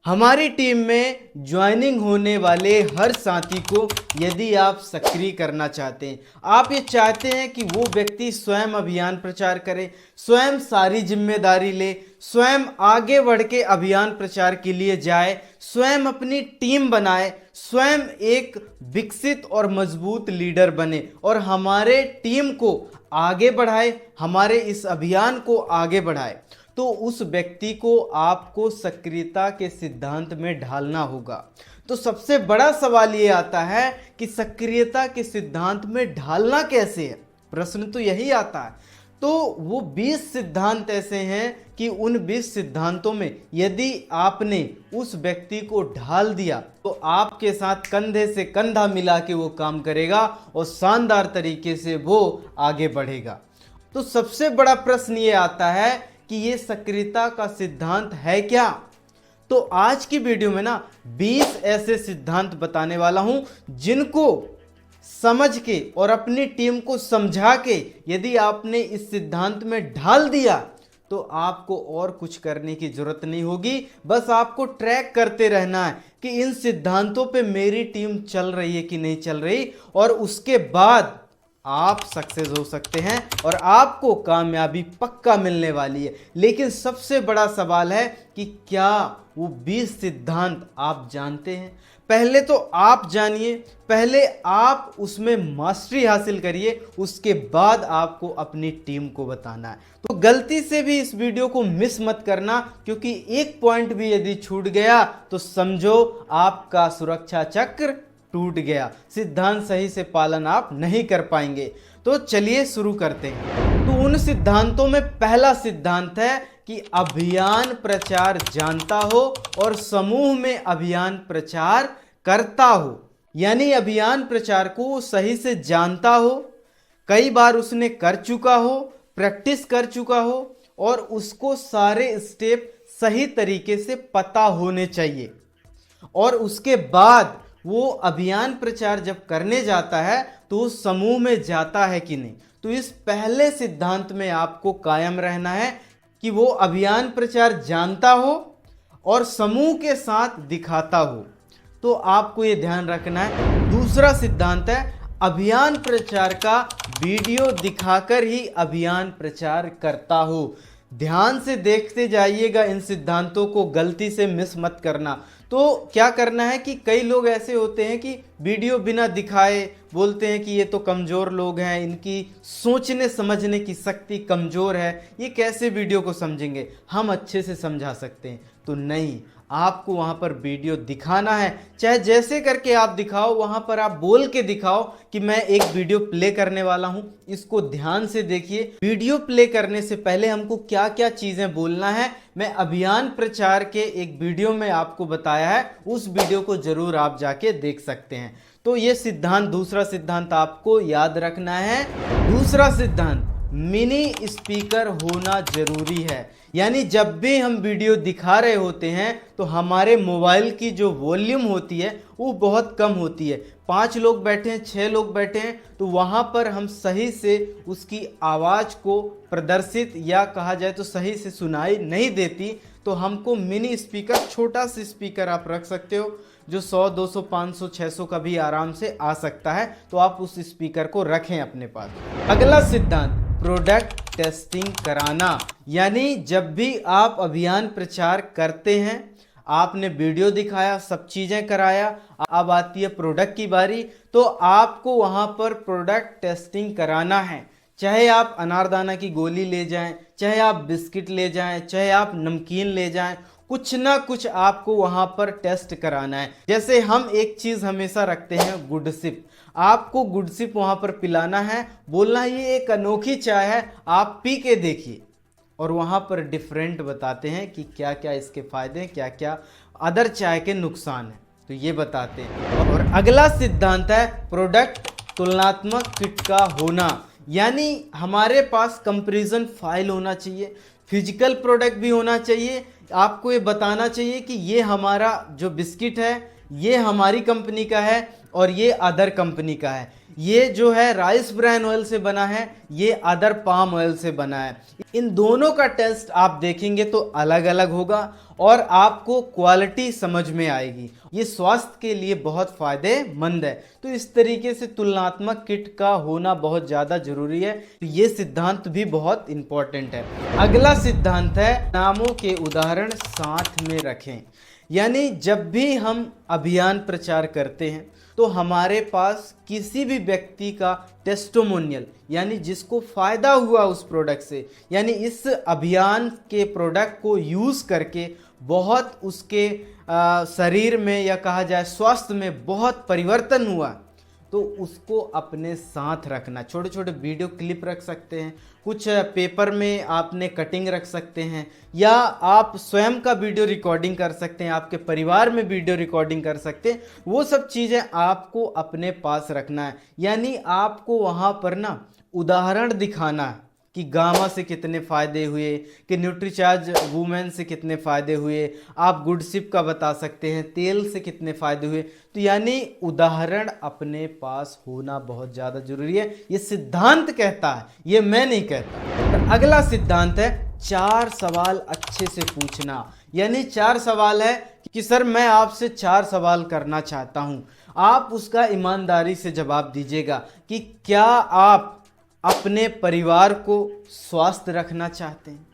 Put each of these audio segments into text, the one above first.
हमारी टीम में ज्वाइनिंग होने वाले हर साथी को यदि आप सक्रिय करना चाहते हैं, आप ये चाहते हैं कि वो व्यक्ति स्वयं अभियान प्रचार करे, स्वयं सारी जिम्मेदारी ले, स्वयं आगे बढ़ के अभियान प्रचार के लिए जाए, स्वयं अपनी टीम बनाए, स्वयं एक विकसित और मजबूत लीडर बने और हमारे टीम को आगे बढ़ाए, हमारे इस अभियान को आगे बढ़ाए, तो उस व्यक्ति को आपको सक्रियता के सिद्धांत में ढालना होगा। तो सबसे बड़ा सवाल ये आता है कि सक्रियता के सिद्धांत में ढालना कैसे है, प्रश्न तो यही आता है। तो वो 20 सिद्धांत ऐसे हैं कि उन 20 सिद्धांतों में यदि आपने उस व्यक्ति को ढाल दिया तो आपके साथ कंधे से कंधा मिला के वो काम करेगा और शानदार तरीके से वो आगे बढ़ेगा। तो सबसे बड़ा प्रश्न ये आता है कि ये सक्रियता का सिद्धांत है क्या। तो आज की वीडियो में ना 20 ऐसे सिद्धांत बताने वाला हूं जिनको समझ के और अपनी टीम को समझा के यदि आपने इस सिद्धांत में ढाल दिया तो आपको और कुछ करने की जरूरत नहीं होगी, बस आपको ट्रैक करते रहना है कि इन सिद्धांतों पे मेरी टीम चल रही है कि नहीं चल रही, और उसके बाद आप सक्सेस हो सकते हैं और आपको कामयाबी पक्का मिलने वाली है। लेकिन सबसे बड़ा सवाल है कि क्या वो 20 सिद्धांत आप जानते हैं? पहले तो आप जानिए, पहले आप उसमें मास्टरी हासिल करिए, उसके बाद आपको अपनी टीम को बताना है। तो गलती से भी इस वीडियो को मिस मत करना, क्योंकि एक पॉइंट भी यदि छूट गया तो समझो आपका सुरक्षा चक्र टूट गया, सिद्धांत सही से पालन आप नहीं कर पाएंगे। तो चलिए शुरू करते हैं। तो उन सिद्धांतों में पहला सिद्धांत है कि अभियान प्रचार जानता हो और समूह में अभियान प्रचार करता हो। यानी अभियान प्रचार को सही से जानता हो, कई बार उसने कर चुका हो, प्रैक्टिस कर चुका हो और उसको सारे स्टेप सही तरीके से पता होने चाहिए। और उसके बाद वो अभियान प्रचार जब करने जाता है तो उस समूह में जाता है कि नहीं। तो इस पहले सिद्धांत में आपको कायम रहना है कि वो अभियान प्रचार जानता हो और समूह के साथ दिखाता हो। तो आपको ये ध्यान रखना है। दूसरा सिद्धांत है अभियान प्रचार का वीडियो दिखाकर ही अभियान प्रचार करता हो। ध्यान से देखते जाइएगा इन सिद्धांतों को, गलती से मिस मत करना। तो क्या करना है कि कई लोग ऐसे होते हैं कि वीडियो बिना दिखाए बोलते हैं कि ये तो कमज़ोर लोग हैं, इनकी सोचने समझने की शक्ति कमज़ोर है, ये कैसे वीडियो को समझेंगे, हम अच्छे से समझा सकते हैं। तो नहीं, आपको वहाँ पर वीडियो दिखाना है, चाहे जैसे करके आप दिखाओ, वहाँ पर आप बोल के दिखाओ कि मैं एक वीडियो प्ले करने वाला हूँ, इसको ध्यान से देखिए। वीडियो प्ले करने से पहले हमको क्या क्या चीज़ें बोलना है, मैं अभियान प्रचार के एक वीडियो में आपको बताया है, उस वीडियो को जरूर आप जाके देख सकते हैं। तो ये सिद्धांत, दूसरा सिद्धांत आपको याद रखना है। दूसरा सिद्धांत, मिनी स्पीकर होना जरूरी है। यानी जब भी हम वीडियो दिखा रहे होते हैं तो हमारे मोबाइल की जो वॉल्यूम होती है वो बहुत कम होती है। 5 लोग बैठे हैं, 6 लोग बैठे हैं, तो वहाँ पर हम सही से उसकी आवाज़ को प्रदर्शित या कहा जाए तो सही से सुनाई नहीं देती। तो हमको मिनी स्पीकर, छोटा सा स्पीकर आप रख सकते हो जो 100, 200, 500, 600 का भी आराम से आ सकता है, तो आप उस स्पीकर को रखें अपने पास। अगला सिद्धांत, प्रोडक्ट टेस्टिंग कराना। यानी जब भी आप अभियान प्रचार करते हैं, आपने वीडियो दिखाया, सब चीज़ें कराया, अब आती है प्रोडक्ट की बारी, तो आपको वहाँ पर प्रोडक्ट टेस्टिंग कराना है। चाहे आप अनारदाना की गोली ले जाएं, चाहे आप बिस्किट ले जाएं, चाहे आप नमकीन ले जाएं, कुछ ना कुछ आपको वहाँ पर टेस्ट कराना है। जैसे हम एक चीज़ हमेशा रखते हैं, गुड सिप, आपको गुड सिप वहाँ पर पिलाना है, बोलना है ये एक अनोखी चाय है, आप पी के देखिए, और वहाँ पर डिफरेंट बताते हैं कि क्या क्या इसके फ़ायदे हैं, क्या क्या अदर चाय के नुकसान हैं, तो ये बताते हैं। और अगला सिद्धांत है प्रोडक्ट तुलनात्मक फिट का होना। यानी हमारे पास कंपैरिजन फाइल होना चाहिए, फिजिकल प्रोडक्ट भी होना चाहिए। आपको ये बताना चाहिए कि ये हमारा जो बिस्किट है ये हमारी कंपनी का है और ये अदर कंपनी का है, ये जो है राइस ब्रान ऑयल से बना है, ये अदर पाम ऑयल से बना है। इन दोनों का टेस्ट आप देखेंगे तो अलग अलग होगा और आपको क्वालिटी समझ में आएगी। ये स्वास्थ्य के लिए बहुत फायदेमंद है। तो इस तरीके से तुलनात्मक किट का होना बहुत ज़्यादा जरूरी है। तो ये सिद्धांत भी बहुत इंपॉर्टेंट है। अगला सिद्धांत है नामों के उदाहरण साथ में रखें। यानी जब भी हम अभियान प्रचार करते हैं तो हमारे पास किसी भी व्यक्ति का टेस्टिमोनियल, यानी जिसको फायदा हुआ उस प्रोडक्ट से, यानी इस अभियान के प्रोडक्ट को यूज़ करके बहुत उसके शरीर में या कहा जाए स्वास्थ्य में बहुत परिवर्तन हुआ, तो उसको अपने साथ रखना। छोटे छोटे वीडियो क्लिप रख सकते हैं, कुछ पेपर में आपने कटिंग रख सकते हैं, या आप स्वयं का वीडियो रिकॉर्डिंग कर सकते हैं, आपके परिवार में वीडियो रिकॉर्डिंग कर सकते हैं। वो सब चीज़ें आपको अपने पास रखना है। यानी आपको वहाँ पर ना उदाहरण दिखाना है कि गामा से कितने फ़ायदे हुए, कि न्यूट्रीचार्ज वुमेन से कितने फ़ायदे हुए, आप गुडशिप का बता सकते हैं, तेल से कितने फ़ायदे हुए। तो यानी उदाहरण अपने पास होना बहुत ज़्यादा ज़रूरी है। ये सिद्धांत कहता है, ये मैं नहीं कहता। तो अगला सिद्धांत है 4 सवाल अच्छे से पूछना। यानी 4 सवाल है कि सर मैं आपसे 4 सवाल करना चाहता हूँ, आप उसका ईमानदारी से जवाब दीजिएगा कि क्या आप अपने परिवार को स्वस्थ रखना चाहते हैं,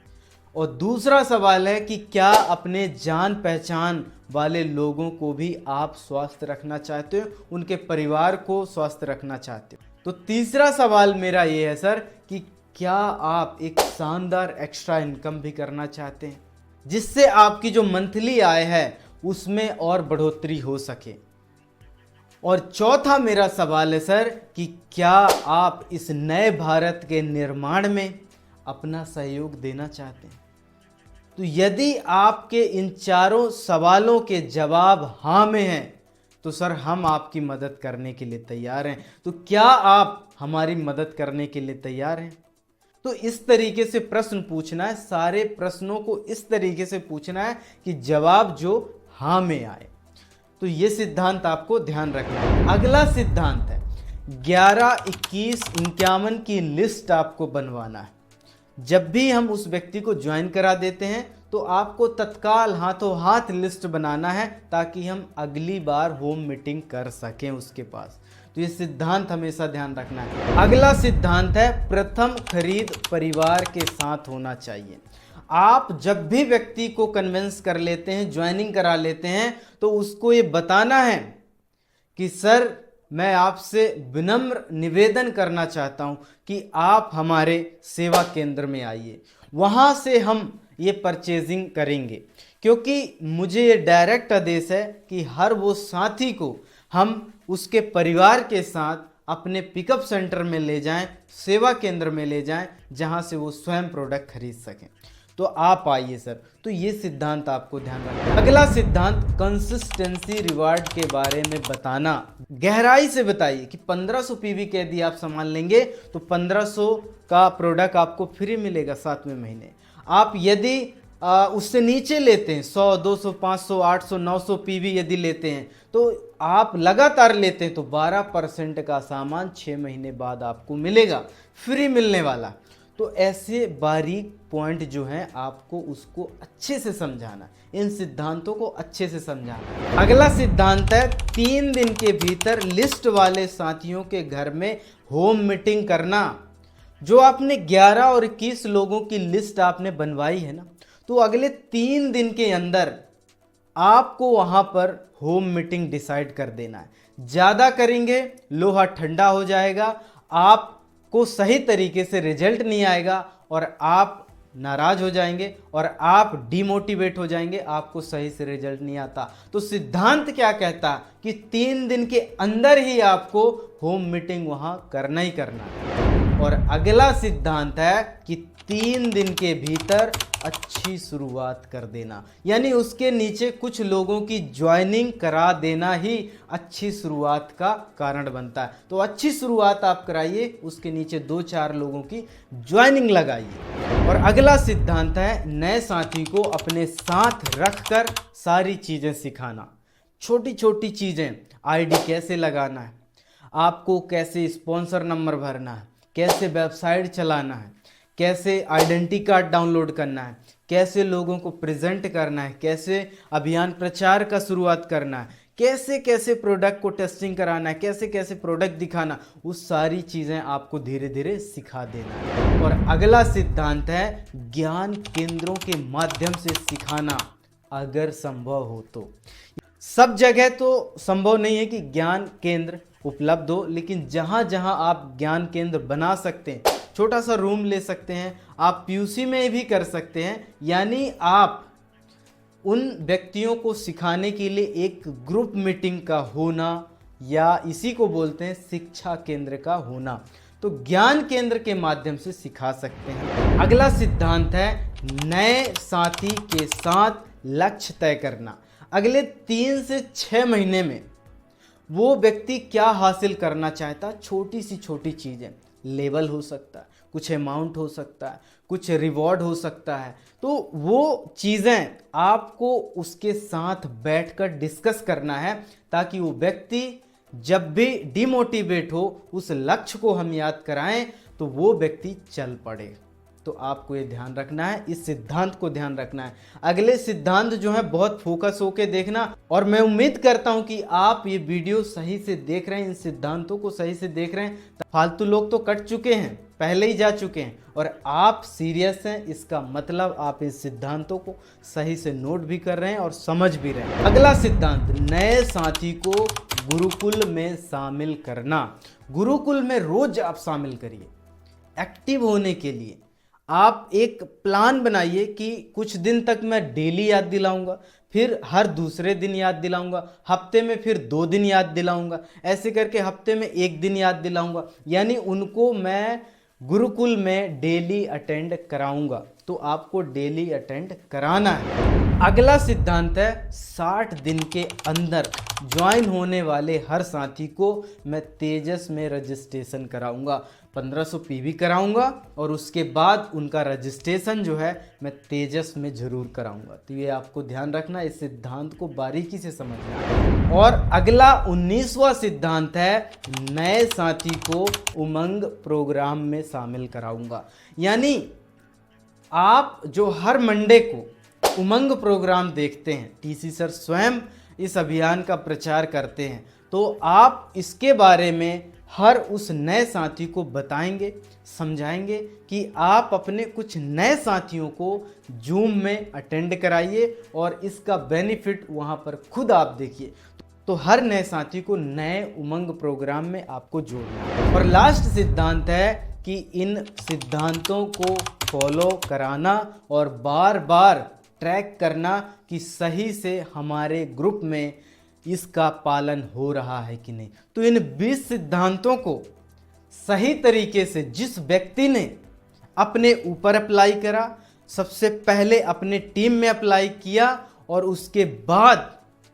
और दूसरा सवाल है कि क्या अपने जान पहचान वाले लोगों को भी आप स्वस्थ रखना चाहते हो, उनके परिवार को स्वस्थ रखना चाहते हो। तो तीसरा सवाल मेरा ये है सर कि क्या आप एक शानदार एक्स्ट्रा इनकम भी करना चाहते हैं, जिससे आपकी जो मंथली आय है उसमें और बढ़ोतरी हो सके। और चौथा मेरा सवाल है सर कि क्या आप इस नए भारत के निर्माण में अपना सहयोग देना चाहते हैं। तो यदि आपके इन चारों सवालों के जवाब हाँ में हैं तो सर हम आपकी मदद करने के लिए तैयार हैं। तो क्या आप हमारी मदद करने के लिए तैयार हैं? तो इस तरीके से प्रश्न पूछना है, सारे प्रश्नों को इस तरीके से पूछना है कि जवाब जो हाँ में आए। तो ये सिद्धांत आपको ध्यान रखना है। अगला सिद्धांत है 11, 21, 51 की लिस्ट आपको बनवाना है। जब भी हम उस व्यक्ति को ज्वाइन करा देते हैं तो आपको तत्काल हाथों हाथ लिस्ट बनाना है, ताकि हम अगली बार होम मीटिंग कर सकें उसके पास। तो ये सिद्धांत हमेशा ध्यान रखना है। अगला सिद्धांत है प्रथम खरीद परिवार के साथ होना चाहिए। आप जब भी व्यक्ति को कन्विंस कर लेते हैं, ज्वाइनिंग करा लेते हैं, तो उसको ये बताना है कि सर मैं आपसे विनम्र निवेदन करना चाहता हूं कि आप हमारे सेवा केंद्र में आइए, वहां से हम ये परचेजिंग करेंगे। क्योंकि मुझे ये डायरेक्ट आदेश है कि हर वो साथी को हम उसके परिवार के साथ अपने पिकअप सेंटर में ले जाएं, सेवा केंद्र में ले जाएं, जहां से वो स्वयं प्रोडक्ट खरीद सकें। तो आप आइए सर। तो ये सिद्धांत आपको ध्यान रखना। अगला सिद्धांत कंसिस्टेंसी रिवार्ड के बारे में बताना। गहराई से बताइए कि 1500 पीवी के यदि आप सामान लेंगे तो 1500 का प्रोडक्ट आपको फ्री मिलेगा 7वें महीने। आप यदि उससे नीचे लेते हैं 100, 200, 500, 800, 900 पीवी यदि लेते हैं, तो आप लगातार लेते हैं तो 12% का सामान 6 महीने बाद आपको मिलेगा, फ्री मिलने वाला। तो ऐसे बारीक पॉइंट जो हैं आपको उसको अच्छे से समझाना, इन सिद्धांतों को अच्छे से समझाना। अगला सिद्धांत है 3 दिन के भीतर लिस्ट वाले साथियों के घर में होम मीटिंग करना। जो आपने 11 और 21 लोगों की लिस्ट आपने बनवाई है ना, तो अगले 3 दिन के अंदर आपको वहां पर होम मीटिंग डिसाइड कर देना है। ज़्यादा करेंगे लोहा ठंडा हो जाएगा, आपको सही तरीके से रिजल्ट नहीं आएगा और आप नाराज हो जाएंगे और आप डिमोटिवेट हो जाएंगे, आपको सही से रिजल्ट नहीं आता। तो सिद्धांत क्या कहता है कि 3 दिन के अंदर ही आपको होम मीटिंग वहां करना ही करना है। और अगला सिद्धांत है कि 3 दिन के भीतर अच्छी शुरुआत कर देना, यानी उसके नीचे कुछ लोगों की ज्वाइनिंग करा देना ही अच्छी शुरुआत का कारण बनता है। तो अच्छी शुरुआत आप कराइए, उसके नीचे 2-4 लोगों की ज्वाइनिंग लगाइए। और अगला सिद्धांत है नए साथी को अपने साथ रखकर सारी चीज़ें सिखाना। छोटी छोटी चीज़ें, आईडी कैसे लगाना है, आपको कैसे स्पॉन्सर नंबर भरना है, कैसे वेबसाइट चलाना है, कैसे आइडेंटिटी कार्ड डाउनलोड करना है, कैसे लोगों को प्रेजेंट करना है, कैसे अभियान प्रचार का शुरुआत करना है, कैसे कैसे प्रोडक्ट को टेस्टिंग कराना है, कैसे कैसे प्रोडक्ट दिखाना, वो सारी चीज़ें आपको धीरे धीरे सिखा देना है। और अगला सिद्धांत है ज्ञान केंद्रों के माध्यम से सिखाना, अगर संभव हो तो। सब जगह तो संभव नहीं है कि ज्ञान केंद्र उपलब्ध हो, लेकिन जहाँ जहाँ आप ज्ञान केंद्र बना सकते हैं, छोटा सा रूम ले सकते हैं, आप पीयूसी में भी कर सकते हैं, यानी आप उन व्यक्तियों को सिखाने के लिए एक ग्रुप मीटिंग का होना, या इसी को बोलते हैं शिक्षा केंद्र का होना, तो ज्ञान केंद्र के माध्यम से सिखा सकते हैं। अगला सिद्धांत है नए साथी के साथ लक्ष्य तय करना। अगले 3 से 6 महीने में वो व्यक्ति क्या हासिल करना चाहता, छोटी सी छोटी चीज़ें, लेवल हो सकता है, कुछ अमाउंट हो सकता है, कुछ रिवॉर्ड हो सकता है, तो वो चीज़ें आपको उसके साथ बैठकर डिस्कस करना है, ताकि वो व्यक्ति जब भी डिमोटिवेट हो, उस लक्ष्य को हम याद कराएं तो वो व्यक्ति चल पड़े। तो आपको ये ध्यान रखना है, इस सिद्धांत को ध्यान रखना है। अगले सिद्धांत जो है बहुत फोकस होके देखना, और मैं उम्मीद करता हूं कि आप ये वीडियो सही से देख रहे हैं, इन सिद्धांतों को सही से देख रहे हैं। फालतू लोग तो कट चुके हैं, पहले ही जा चुके हैं, और आप सीरियस हैं, इसका मतलब आप इन सिद्धांतों को सही से नोट भी कर रहे हैं और समझ भी रहे हैं। अगला सिद्धांत, नए साथी को गुरुकुल में शामिल करना। गुरुकुल में रोज आप शामिल करिए। एक्टिव होने के लिए आप एक प्लान बनाइए कि कुछ दिन तक मैं डेली याद दिलाऊंगा, फिर हर दूसरे दिन याद दिलाऊंगा, हफ्ते में फिर 2 दिन याद दिलाऊंगा, ऐसे करके हफ्ते में 1 दिन याद दिलाऊंगा, यानी उनको मैं गुरुकुल में डेली अटेंड कराऊंगा। तो आपको डेली अटेंड कराना है। अगला सिद्धांत है 60 दिन के अंदर ज्वाइन होने वाले हर साथी को मैं तेजस में रजिस्ट्रेशन कराऊंगा, 1500 पीवी कराऊंगा, और उसके बाद उनका रजिस्ट्रेशन जो है मैं तेजस में जरूर कराऊंगा। तो ये आपको ध्यान रखना, इस सिद्धांत को बारीकी से समझना है। और अगला 19वां सिद्धांत है नए साथी को उमंग प्रोग्राम में शामिल कराऊंगा। यानी आप जो हर मंडे को उमंग प्रोग्राम देखते हैं, टीसी सर स्वयं इस अभियान का प्रचार करते हैं, तो आप इसके बारे में हर उस नए साथी को बताएंगे, समझाएंगे कि आप अपने कुछ नए साथियों को जूम में अटेंड कराइए, और इसका बेनिफिट वहां पर खुद आप देखिए। तो हर नए साथी को नए उमंग प्रोग्राम में आपको जोड़ना है। और लास्ट सिद्धांत है कि इन सिद्धांतों को फॉलो कराना और बार बार ट्रैक करना कि सही से हमारे ग्रुप में इसका पालन हो रहा है कि नहीं। तो इन 20 सिद्धांतों को सही तरीके से जिस व्यक्ति ने अपने ऊपर अप्लाई करा, सबसे पहले अपने टीम में अप्लाई किया, और उसके बाद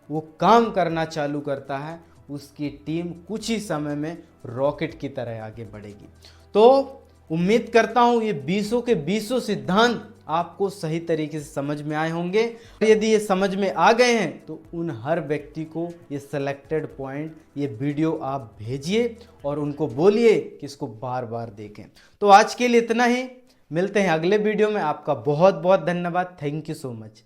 वो काम करना चालू करता है, उसकी टीम कुछ ही समय में रॉकेट की तरह आगे बढ़ेगी। तो उम्मीद करता हूं ये 20 के 20 सिद्धांत आपको सही तरीके से समझ में आए होंगे। यदि ये समझ में आ गए हैं तो उन हर व्यक्ति को ये सेलेक्टेड पॉइंट, ये वीडियो आप भेजिए और उनको बोलिए कि इसको बार बार देखें। तो आज के लिए इतना ही, मिलते हैं अगले वीडियो में। आपका बहुत बहुत धन्यवाद। Thank you so much.